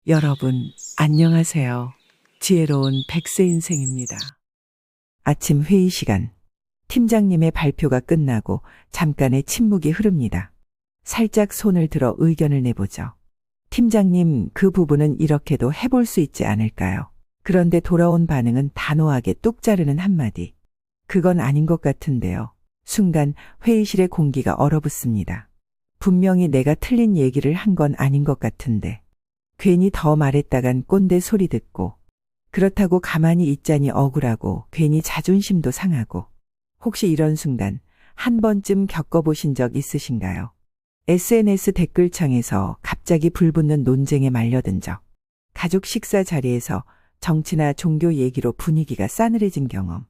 여러분, 안녕하세요. 지혜로운 백세 인생입니다. 아침 회의 시간. 팀장님의 발표가 끝나고 잠깐의 침묵이 흐릅니다. 살짝 손을 들어 의견을 내보죠. 팀장님, 그 부분은 이렇게도 해볼 수 있지 않을까요? 그런데 돌아온 반응은 단호하게 뚝 자르는 한마디. 그건 아닌 것 같은데요. 순간 회의실의 공기가 얼어붙습니다. 분명히 내가 틀린 얘기를 한 건 아닌 것 같은데. 괜히 더 말했다간 꼰대 소리 듣고, 그렇다고 가만히 있자니 억울하고 괜히 자존심도 상하고. 혹시 이런 순간 한 번쯤 겪어보신 적 있으신가요? SNS 댓글창에서 갑자기 불붙는 논쟁에 말려든 적, 가족 식사 자리에서 정치나 종교 얘기로 분위기가 싸늘해진 경험,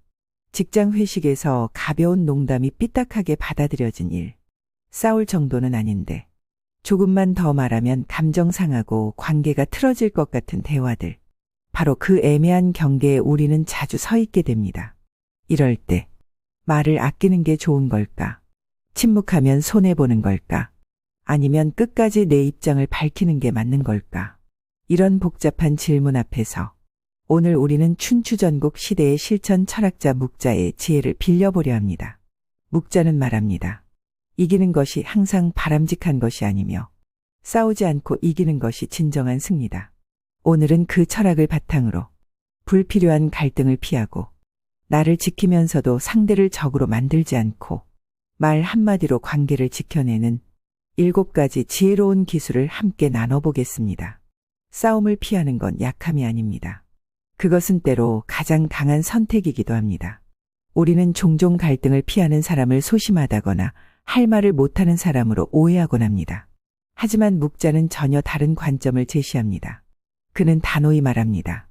직장 회식에서 가벼운 농담이 삐딱하게 받아들여진 일. 싸울 정도는 아닌데 조금만 더 말하면 감정 상하고 관계가 틀어질 것 같은 대화들. 바로 그 애매한 경계에 우리는 자주 서 있게 됩니다. 이럴 때 말을 아끼는 게 좋은 걸까? 침묵하면 손해보는 걸까? 아니면 끝까지 내 입장을 밝히는 게 맞는 걸까? 이런 복잡한 질문 앞에서 오늘 우리는 춘추전국 시대의 실천 철학자 묵자의 지혜를 빌려보려 합니다. 묵자는 말합니다. 이기는 것이 항상 바람직한 것이 아니며 싸우지 않고 이기는 것이 진정한 승리다. 오늘은 그 철학을 바탕으로 불필요한 갈등을 피하고 나를 지키면서도 상대를 적으로 만들지 않고 말 한마디로 관계를 지켜내는 7가지 지혜로운 기술을 함께 나눠보겠습니다. 싸움을 피하는 건 약함이 아닙니다. 그것은 때로 가장 강한 선택이기도 합니다. 우리는 종종 갈등을 피하는 사람을 소심하다거나 할 말을 못하는 사람으로 오해하곤 합니다. 하지만 묵자는 전혀 다른 관점을 제시합니다. 그는 단호히 말합니다.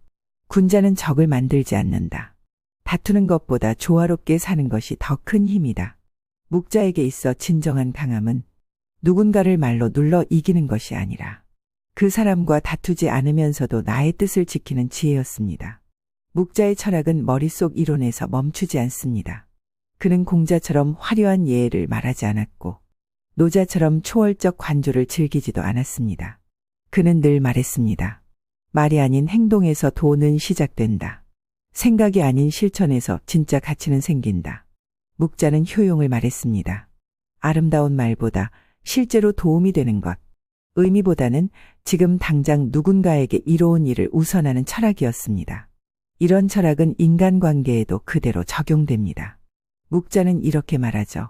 군자는 적을 만들지 않는다. 다투는 것보다 조화롭게 사는 것이 더 큰 힘이다. 묵자에게 있어 진정한 강함은 누군가를 말로 눌러 이기는 것이 아니라 그 사람과 다투지 않으면서도 나의 뜻을 지키는 지혜였습니다. 묵자의 철학은 머릿속 이론에서 멈추지 않습니다. 그는 공자처럼 화려한 예를 말하지 않았고 노자처럼 초월적 관조를 즐기지도 않았습니다. 그는 늘 말했습니다. 말이 아닌 행동에서 도는 시작된다. 생각이 아닌 실천에서 진짜 가치는 생긴다. 묵자는 효용을 말했습니다. 아름다운 말보다 실제로 도움이 되는 것, 의미보다는 지금 당장 누군가에게 이로운 일을 우선하는 철학이었습니다. 이런 철학은 인간관계에도 그대로 적용됩니다. 묵자는 이렇게 말하죠.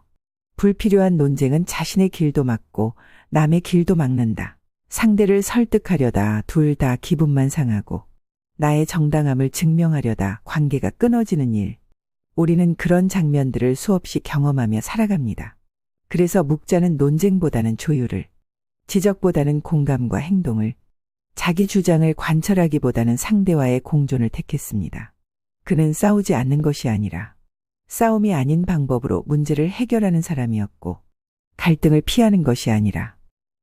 불필요한 논쟁은 자신의 길도 막고 남의 길도 막는다. 상대를 설득하려다 둘 다 기분만 상하고 나의 정당함을 증명하려다 관계가 끊어지는 일. 우리는 그런 장면들을 수없이 경험하며 살아갑니다. 그래서 묵자는 논쟁보다는 조율을, 지적보다는 공감과 행동을, 자기 주장을 관철하기보다는 상대와의 공존을 택했습니다. 그는 싸우지 않는 것이 아니라 싸움이 아닌 방법으로 문제를 해결하는 사람이었고, 갈등을 피하는 것이 아니라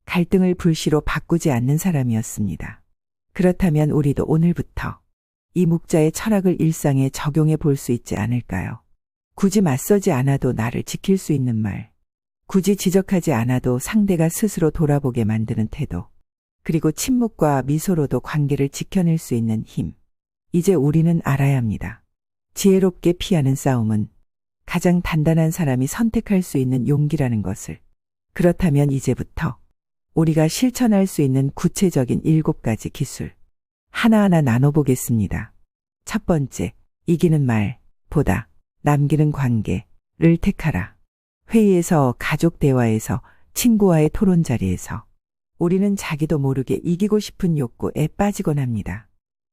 갈등을 불씨로 바꾸지 않는 사람이었습니다. 그렇다면 우리도 오늘부터 이 묵자의 철학을 일상에 적용해 볼 수 있지 않을까요? 굳이 맞서지 않아도 나를 지킬 수 있는 말, 굳이 지적하지 않아도 상대가 스스로 돌아보게 만드는 태도, 그리고 침묵과 미소로도 관계를 지켜낼 수 있는 힘. 이제 우리는 알아야 합니다. 지혜롭게 피하는 싸움은 가장 단단한 사람이 선택할 수 있는 용기라는 것을. 그렇다면 이제부터 우리가 실천할 수 있는 구체적인 7가지 기술 하나하나 나눠보겠습니다. 첫 번째, 이기는 말보다 남기는 관계를 택하라. 회의에서, 가족 대화에서, 친구와의 토론 자리에서 우리는 자기도 모르게 이기고 싶은 욕구에 빠지곤 합니다.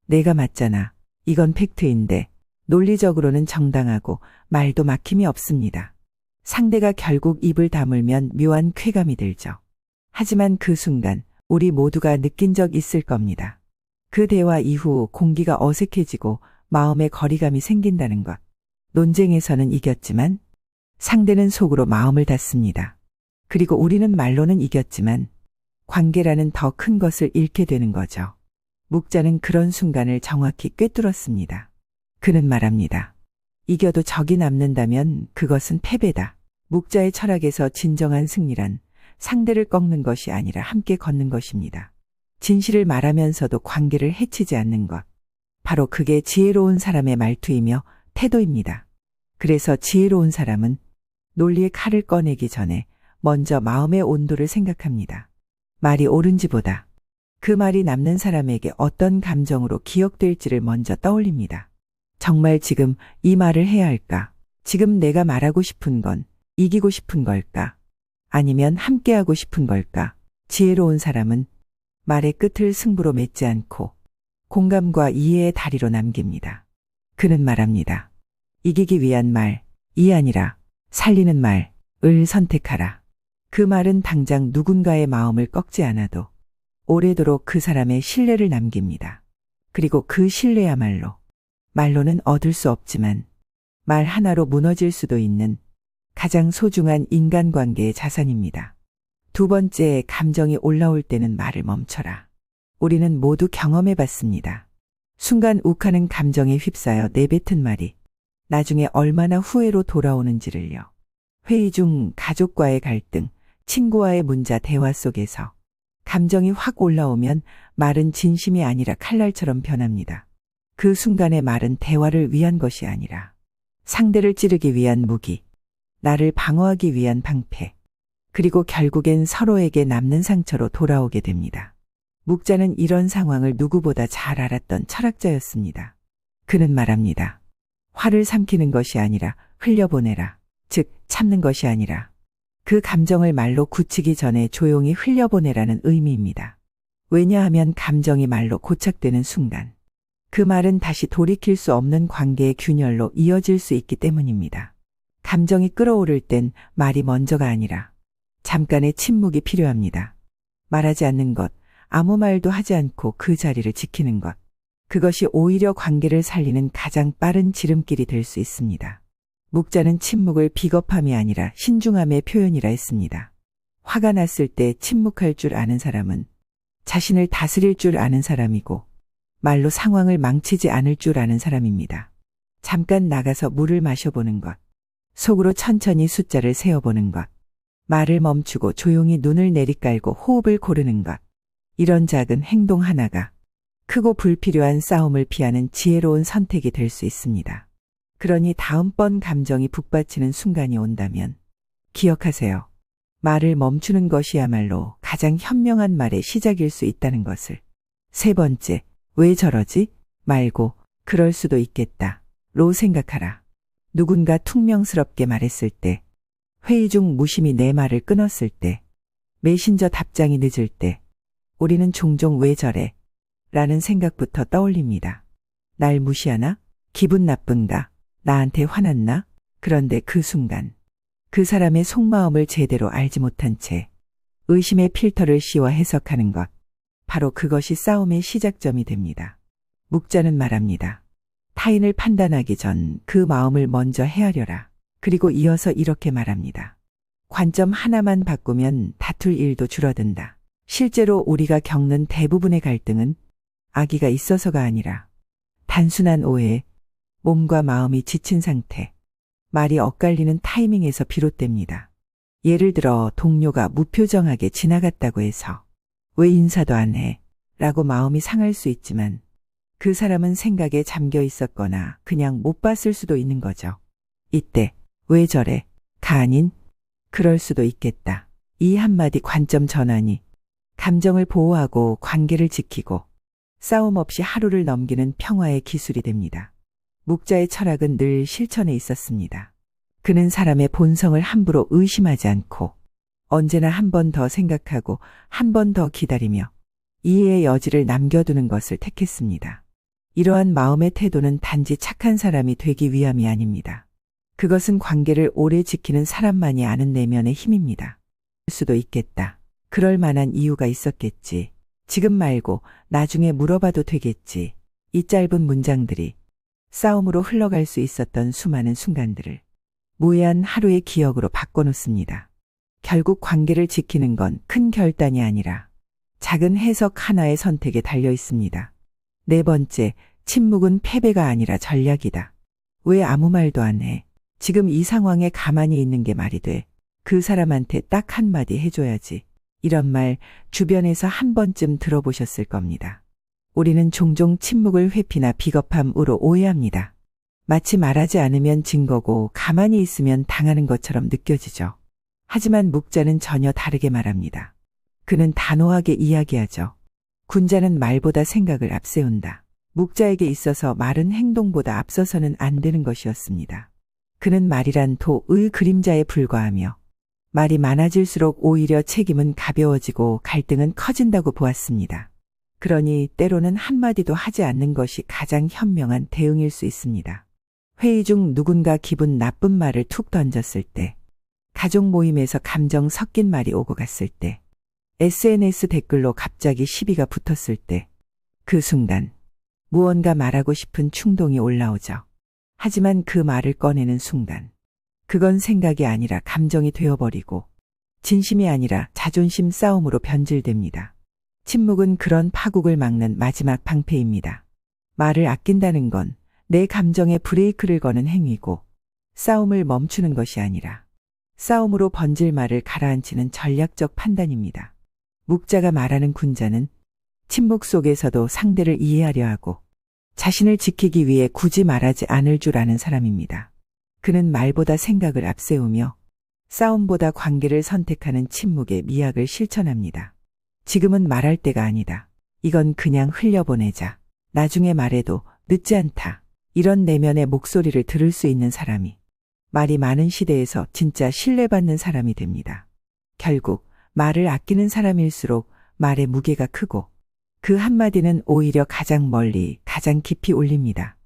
내가 맞잖아. 이건 팩트인데 논리적으로는 정당하고 말도 막힘이 없습니다. 상대가 결국 입을 다물면 묘한 쾌감이 들죠. 하지만 그 순간 우리 모두가 느낀 적 있을 겁니다. 그 대화 이후 공기가 어색해지고 마음의 거리감이 생긴다는 것. 논쟁에서는 이겼지만 상대는 속으로 마음을 닫습니다. 그리고 우리는 말로는 이겼지만 관계라는 더 큰 것을 잃게 되는 거죠. 묵자는 그런 순간을 정확히 꿰뚫었습니다. 그는 말합니다. 이겨도 적이 남는다면 그것은 패배다. 묵자의 철학에서 진정한 승리란 상대를 꺾는 것이 아니라 함께 걷는 것입니다. 진실을 말하면서도 관계를 해치지 않는 것. 바로 그게 지혜로운 사람의 말투이며 태도입니다. 그래서 지혜로운 사람은 논리의 칼을 꺼내기 전에 먼저 마음의 온도를 생각합니다. 말이 옳은지보다 그 말이 남는 사람에게 어떤 감정으로 기억될지를 먼저 떠올립니다. 정말 지금 이 말을 해야 할까? 지금 내가 말하고 싶은 건 이기고 싶은 걸까? 아니면 함께하고 싶은 걸까? 지혜로운 사람은 말의 끝을 승부로 맺지 않고 공감과 이해의 다리로 남깁니다. 그는 말합니다. 이기기 위한 말, 이 아니라 살리는 말을 선택하라. 그 말은 당장 누군가의 마음을 꺾지 않아도 오래도록 그 사람의 신뢰를 남깁니다. 그리고 그 신뢰야말로 말로는 얻을 수 없지만 말 하나로 무너질 수도 있는 가장 소중한 인간관계의 자산입니다. 두 번째, 감정이 올라올 때는 말을 멈춰라. 우리는 모두 경험해 봤습니다. 순간 욱하는 감정에 휩싸여 내뱉은 말이 나중에 얼마나 후회로 돌아오는지를요. 회의 중 가족과의 갈등, 친구와의 문자 대화 속에서 감정이 확 올라오면 말은 진심이 아니라 칼날처럼 변합니다. 그 순간의 말은 대화를 위한 것이 아니라 상대를 찌르기 위한 무기, 나를 방어하기 위한 방패, 그리고 결국엔 서로에게 남는 상처로 돌아오게 됩니다. 묵자는 이런 상황을 누구보다 잘 알았던 철학자였습니다. 그는 말합니다. 화를 삼키는 것이 아니라 흘려보내라. 즉, 참는 것이 아니라 그 감정을 말로 굳히기 전에 조용히 흘려보내라는 의미입니다. 왜냐하면 감정이 말로 고착되는 순간 그 말은 다시 돌이킬 수 없는 관계의 균열로 이어질 수 있기 때문입니다. 감정이 끓어오를 땐 말이 먼저가 아니라 잠깐의 침묵이 필요합니다. 말하지 않는 것, 아무 말도 하지 않고 그 자리를 지키는 것. 그것이 오히려 관계를 살리는 가장 빠른 지름길이 될 수 있습니다. 묵자는 침묵을 비겁함이 아니라 신중함의 표현이라 했습니다. 화가 났을 때 침묵할 줄 아는 사람은 자신을 다스릴 줄 아는 사람이고 말로 상황을 망치지 않을 줄 아는 사람입니다. 잠깐 나가서 물을 마셔보는 것, 속으로 천천히 숫자를 세어보는 것, 말을 멈추고 조용히 눈을 내리깔고 호흡을 고르는 것. 이런 작은 행동 하나가 크고 불필요한 싸움을 피하는 지혜로운 선택이 될 수 있습니다. 그러니 다음번 감정이 북받치는 순간이 온다면 기억하세요. 말을 멈추는 것이야말로 가장 현명한 말의 시작일 수 있다는 것을. 세 번째, 왜 저러지? 말고 그럴 수도 있겠다로 생각하라. 누군가 퉁명스럽게 말했을 때, 회의 중 무심히 내 말을 끊었을 때, 메신저 답장이 늦을 때, 우리는 종종 왜 저래? 라는 생각부터 떠올립니다. 날 무시하나? 기분 나쁜가? 나한테 화났나? 그런데 그 순간 그 사람의 속마음을 제대로 알지 못한 채 의심의 필터를 씌워 해석하는 것. 바로 그것이 싸움의 시작점이 됩니다. 묵자는 말합니다. 타인을 판단하기 전 그 마음을 먼저 헤아려라. 그리고 이어서 이렇게 말합니다. 관점 하나만 바꾸면 다툴 일도 줄어든다. 실제로 우리가 겪는 대부분의 갈등은 악의가 있어서가 아니라 단순한 오해, 몸과 마음이 지친 상태, 말이 엇갈리는 타이밍에서 비롯됩니다. 예를 들어 동료가 무표정하게 지나갔다고 해서 왜 인사도 안 해? 라고 마음이 상할 수 있지만 그 사람은 생각에 잠겨 있었거나 그냥 못 봤을 수도 있는 거죠. 이때 왜 저래? 가 아닌 그럴 수도 있겠다. 이 한마디 관점 전환이 감정을 보호하고 관계를 지키고 싸움 없이 하루를 넘기는 평화의 기술이 됩니다. 묵자의 철학은 늘 실천에 있었습니다. 그는 사람의 본성을 함부로 의심하지 않고 언제나 한 번 더 생각하고 한 번 더 기다리며 이해의 여지를 남겨두는 것을 택했습니다. 이러한 마음의 태도는 단지 착한 사람이 되기 위함이 아닙니다. 그것은 관계를 오래 지키는 사람만이 아는 내면의 힘입니다. 할 수도 있겠다. 그럴 만한 이유가 있었겠지. 지금 말고 나중에 물어봐도 되겠지. 이 짧은 문장들이 싸움으로 흘러갈 수 있었던 수많은 순간들을 무해한 하루의 기억으로 바꿔놓습니다. 결국 관계를 지키는 건 큰 결단이 아니라 작은 해석 하나의 선택에 달려 있습니다. 네 번째, 침묵은 패배가 아니라 전략이다. 왜 아무 말도 안 해? 지금 이 상황에 가만히 있는 게 말이 돼. 그 사람한테 딱 한마디 해줘야지. 이런 말 주변에서 한 번쯤 들어보셨을 겁니다. 우리는 종종 침묵을 회피나 비겁함으로 오해합니다. 마치 말하지 않으면 진 거고 가만히 있으면 당하는 것처럼 느껴지죠. 하지만 묵자는 전혀 다르게 말합니다. 그는 단호하게 이야기하죠. 군자는 말보다 생각을 앞세운다. 묵자에게 있어서 말은 행동보다 앞서서는 안 되는 것이었습니다. 그는 말이란 도의 그림자에 불과하며 말이 많아질수록 오히려 책임은 가벼워지고 갈등은 커진다고 보았습니다. 그러니 때로는 한마디도 하지 않는 것이 가장 현명한 대응일 수 있습니다. 회의 중 누군가 기분 나쁜 말을 툭 던졌을 때, 가족 모임에서 감정 섞인 말이 오고 갔을 때, SNS 댓글로 갑자기 시비가 붙었을 때, 그 순간 무언가 말하고 싶은 충동이 올라오죠. 하지만 그 말을 꺼내는 순간, 그건 생각이 아니라 감정이 되어버리고 진심이 아니라 자존심 싸움으로 변질됩니다. 침묵은 그런 파국을 막는 마지막 방패입니다. 말을 아낀다는 건 내 감정에 브레이크를 거는 행위고 싸움을 멈추는 것이 아니라 싸움으로 번질 말을 가라앉히는 전략적 판단입니다. 묵자가 말하는 군자는 침묵 속에서도 상대를 이해하려 하고 자신을 지키기 위해 굳이 말하지 않을 줄 아는 사람입니다. 그는 말보다 생각을 앞세우며 싸움보다 관계를 선택하는 침묵의 미학을 실천합니다. 지금은 말할 때가 아니다. 이건 그냥 흘려보내자. 나중에 말해도 늦지 않다. 이런 내면의 목소리를 들을 수 있는 사람이 말이 많은 시대에서 진짜 신뢰받는 사람이 됩니다. 결국 말을 아끼는 사람일수록 말의 무게가 크고 그 한마디는 오히려 가장 멀리 가장 깊이 울립니다.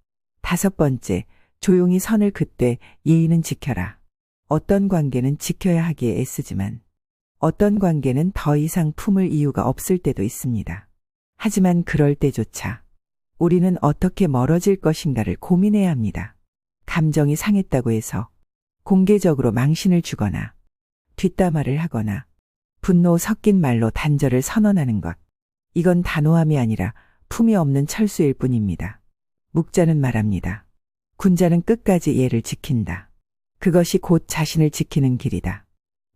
5번째, 조용히 선을 긋되 예의는 지켜라. 어떤 관계는 지켜야 하기에 애쓰지만 어떤 관계는 더 이상 품을 이유가 없을 때도 있습니다. 하지만 그럴 때조차 우리는 어떻게 멀어질 것인가를 고민해야 합니다. 감정이 상했다고 해서 공개적으로 망신을 주거나 뒷담화를 하거나 분노 섞인 말로 단절을 선언하는 것. 이건 단호함이 아니라 품이 없는 철수일 뿐입니다. 묵자는 말합니다. 군자는 끝까지 예를 지킨다. 그것이 곧 자신을 지키는 길이다.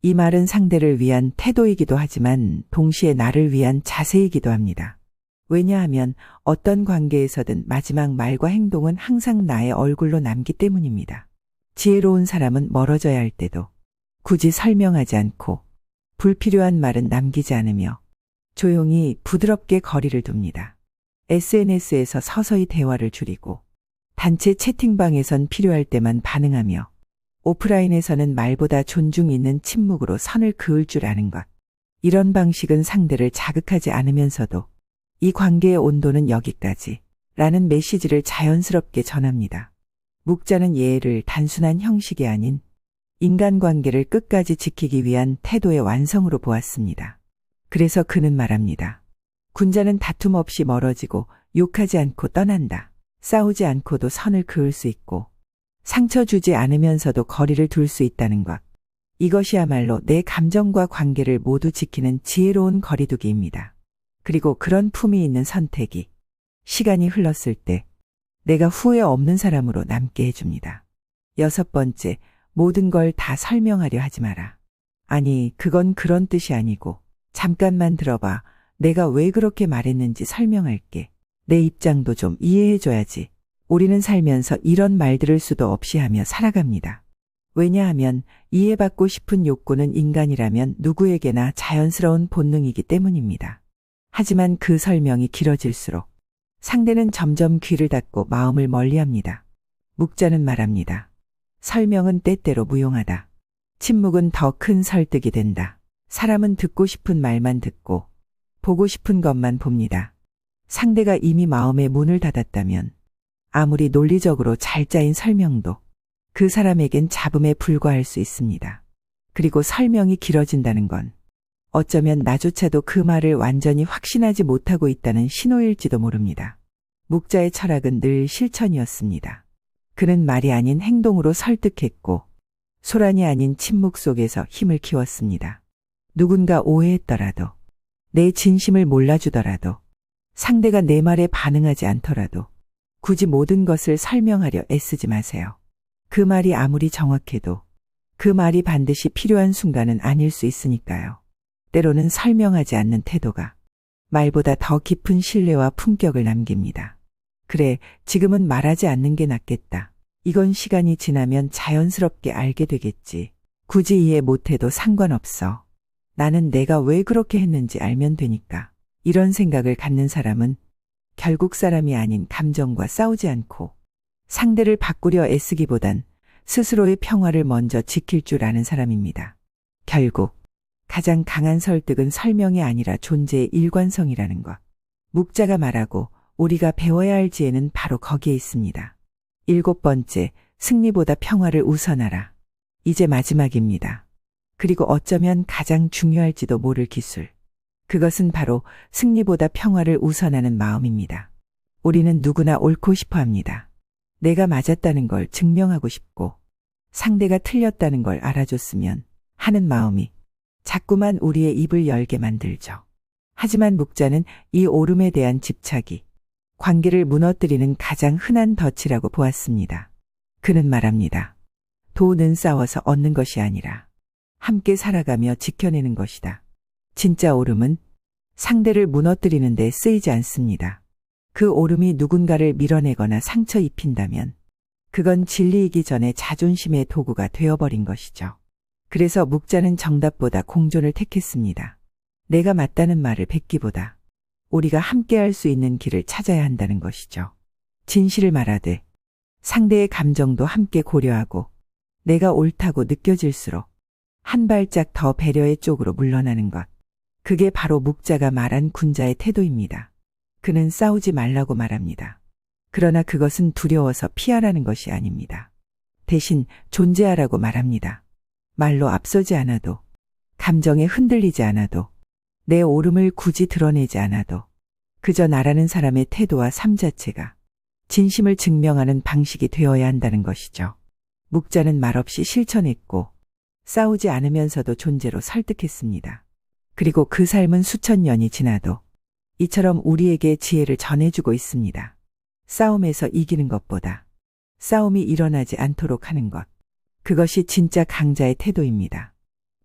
이 말은 상대를 위한 태도이기도 하지만 동시에 나를 위한 자세이기도 합니다. 왜냐하면 어떤 관계에서든 마지막 말과 행동은 항상 나의 얼굴로 남기 때문입니다. 지혜로운 사람은 멀어져야 할 때도 굳이 설명하지 않고 불필요한 말은 남기지 않으며 조용히 부드럽게 거리를 둡니다. SNS에서 서서히 대화를 줄이고 단체 채팅방에선 필요할 때만 반응하며 오프라인에서는 말보다 존중 있는 침묵으로 선을 그을 줄 아는 것. 이런 방식은 상대를 자극하지 않으면서도 이 관계의 온도는 여기까지 라는 메시지를 자연스럽게 전합니다. 묵자는 예의를 단순한 형식이 아닌 인간관계를 끝까지 지키기 위한 태도의 완성으로 보았습니다. 그래서 그는 말합니다. 군자는 다툼 없이 멀어지고 욕하지 않고 떠난다. 싸우지 않고도 선을 그을 수 있고 상처 주지 않으면서도 거리를 둘 수 있다는 것. 이것이야말로 내 감정과 관계를 모두 지키는 지혜로운 거리두기입니다. 그리고 그런 품이 있는 선택이 시간이 흘렀을 때 내가 후회 없는 사람으로 남게 해줍니다. 6번째, 모든 걸 다 설명하려 하지 마라. 아니, 그건 그런 뜻이 아니고 잠깐만 들어봐. 내가 왜 그렇게 말했는지 설명할게. 내 입장도 좀 이해해줘야지. 우리는 살면서 이런 말 들을 수도 없이 하며 살아갑니다. 왜냐하면 이해받고 싶은 욕구는 인간이라면 누구에게나 자연스러운 본능이기 때문입니다. 하지만 그 설명이 길어질수록 상대는 점점 귀를 닫고 마음을 멀리합니다. 묵자는 말합니다. 설명은 때때로 무용하다. 침묵은 더 큰 설득이 된다. 사람은 듣고 싶은 말만 듣고 보고 싶은 것만 봅니다. 상대가 이미 마음의 문을 닫았다면 아무리 논리적으로 잘 짜인 설명도 그 사람에겐 잡음에 불과할 수 있습니다. 그리고 설명이 길어진다는 건 어쩌면 나조차도 그 말을 완전히 확신하지 못하고 있다는 신호일지도 모릅니다. 묵자의 철학은 늘 실천이었습니다. 그는 말이 아닌 행동으로 설득했고 소란이 아닌 침묵 속에서 힘을 키웠습니다. 누군가 오해했더라도 내 진심을 몰라주더라도 상대가 내 말에 반응하지 않더라도 굳이 모든 것을 설명하려 애쓰지 마세요. 그 말이 아무리 정확해도 그 말이 반드시 필요한 순간은 아닐 수 있으니까요. 때로는 설명하지 않는 태도가 말보다 더 깊은 신뢰와 품격을 남깁니다. 그래, 지금은 말하지 않는 게 낫겠다. 이건 시간이 지나면 자연스럽게 알게 되겠지. 굳이 이해 못해도 상관없어. 나는 내가 왜 그렇게 했는지 알면 되니까. 이런 생각을 갖는 사람은 결국 사람이 아닌 감정과 싸우지 않고 상대를 바꾸려 애쓰기보단 스스로의 평화를 먼저 지킬 줄 아는 사람입니다. 결국 가장 강한 설득은 설명이 아니라 존재의 일관성이라는 것. 묵자가 말하고 우리가 배워야 할 지혜는 바로 거기에 있습니다. 7번째, 승리보다 평화를 우선하라. 이제 마지막입니다. 그리고 어쩌면 가장 중요할지도 모를 기술. 그것은 바로 승리보다 평화를 우선하는 마음입니다. 우리는 누구나 옳고 싶어 합니다. 내가 맞았다는 걸 증명하고 싶고 상대가 틀렸다는 걸 알아줬으면 하는 마음이 자꾸만 우리의 입을 열게 만들죠. 하지만 묵자는 이 옳음에 대한 집착이 관계를 무너뜨리는 가장 흔한 덫이라고 보았습니다. 그는 말합니다. 도는 싸워서 얻는 것이 아니라 함께 살아가며 지켜내는 것이다. 진짜 옳음은 상대를 무너뜨리는 데 쓰이지 않습니다. 그 옳음이 누군가를 밀어내거나 상처 입힌다면 그건 진리이기 전에 자존심의 도구가 되어버린 것이죠. 그래서 묵자는 정답보다 공존을 택했습니다. 내가 맞다는 말을 뱉기보다 우리가 함께할 수 있는 길을 찾아야 한다는 것이죠. 진실을 말하되 상대의 감정도 함께 고려하고 내가 옳다고 느껴질수록 한 발짝 더 배려의 쪽으로 물러나는 것. 그게 바로 묵자가 말한 군자의 태도입니다. 그는 싸우지 말라고 말합니다. 그러나 그것은 두려워서 피하라는 것이 아닙니다. 대신 존재하라고 말합니다. 말로 앞서지 않아도, 감정에 흔들리지 않아도, 내 옳음을 굳이 드러내지 않아도 그저 나라는 사람의 태도와 삶 자체가 진심을 증명하는 방식이 되어야 한다는 것이죠. 묵자는 말없이 실천했고 싸우지 않으면서도 존재로 설득했습니다. 그리고 그 삶은 수천 년이 지나도 이처럼 우리에게 지혜를 전해주고 있습니다. 싸움에서 이기는 것보다 싸움이 일어나지 않도록 하는 것. 그것이 진짜 강자의 태도입니다.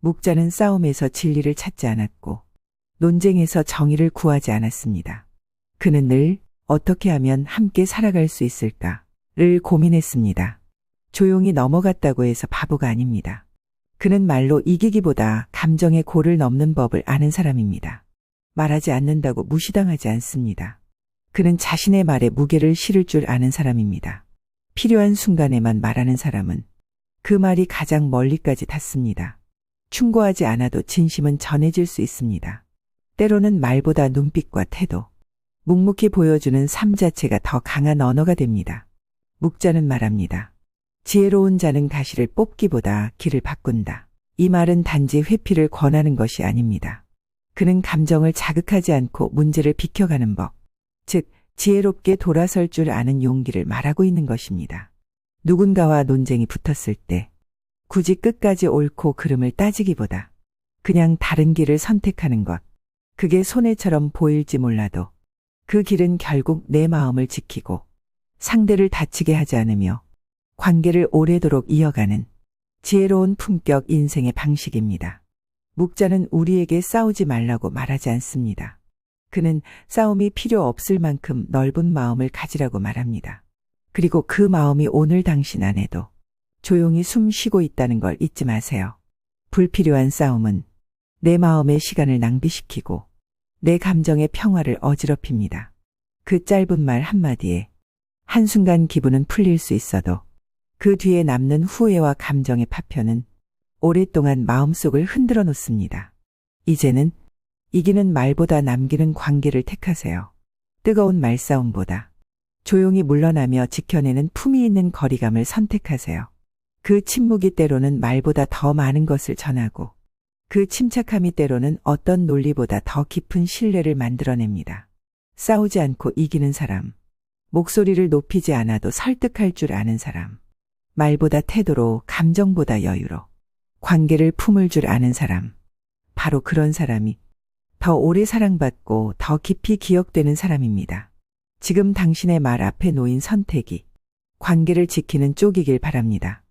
묵자는 싸움에서 진리를 찾지 않았고 논쟁에서 정의를 구하지 않았습니다. 그는 늘 어떻게 하면 함께 살아갈 수 있을까를 고민했습니다. 조용히 넘어갔다고 해서 바보가 아닙니다. 그는 말로 이기기보다 감정의 고를 넘는 법을 아는 사람입니다. 말하지 않는다고 무시당하지 않습니다. 그는 자신의 말에 무게를 실을 줄 아는 사람입니다. 필요한 순간에만 말하는 사람은 그 말이 가장 멀리까지 닿습니다. 충고하지 않아도 진심은 전해질 수 있습니다. 때로는 말보다 눈빛과 태도, 묵묵히 보여주는 삶 자체가 더 강한 언어가 됩니다. 묵자는 말합니다. 지혜로운 자는 가시를 뽑기보다 길을 바꾼다. 이 말은 단지 회피를 권하는 것이 아닙니다. 그는 감정을 자극하지 않고 문제를 비켜가는 법, 즉 지혜롭게 돌아설 줄 아는 용기를 말하고 있는 것입니다. 누군가와 논쟁이 붙었을 때 굳이 끝까지 옳고 그름을 따지기보다 그냥 다른 길을 선택하는 것, 그게 손해처럼 보일지 몰라도 그 길은 결국 내 마음을 지키고 상대를 다치게 하지 않으며 관계를 오래도록 이어가는 지혜로운 품격 인생의 방식입니다. 묵자는 우리에게 싸우지 말라고 말하지 않습니다. 그는 싸움이 필요 없을 만큼 넓은 마음을 가지라고 말합니다. 그리고 그 마음이 오늘 당신 안에도 조용히 숨 쉬고 있다는 걸 잊지 마세요. 불필요한 싸움은 내 마음의 시간을 낭비시키고 내 감정의 평화를 어지럽힙니다. 그 짧은 말 한마디에 한순간 기분은 풀릴 수 있어도 그 뒤에 남는 후회와 감정의 파편은 오랫동안 마음속을 흔들어 놓습니다. 이제는 이기는 말보다 남기는 관계를 택하세요. 뜨거운 말싸움보다 조용히 물러나며 지켜내는 품위 있는 거리감을 선택하세요. 그 침묵이 때로는 말보다 더 많은 것을 전하고 그 침착함이 때로는 어떤 논리보다 더 깊은 신뢰를 만들어냅니다. 싸우지 않고 이기는 사람, 목소리를 높이지 않아도 설득할 줄 아는 사람, 말보다 태도로 감정보다 여유로 관계를 품을 줄 아는 사람, 바로 그런 사람이 더 오래 사랑받고 더 깊이 기억되는 사람입니다. 지금 당신의 말 앞에 놓인 선택이 관계를 지키는 쪽이길 바랍니다.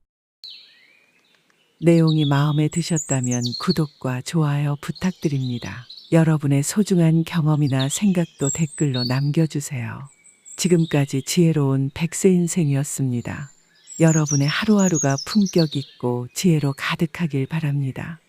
내용이 마음에 드셨다면 구독과 좋아요 부탁드립니다. 여러분의 소중한 경험이나 생각도 댓글로 남겨주세요. 지금까지 지혜로운 백세 인생이었습니다. 여러분의 하루하루가 품격 있고 지혜로 가득하길 바랍니다.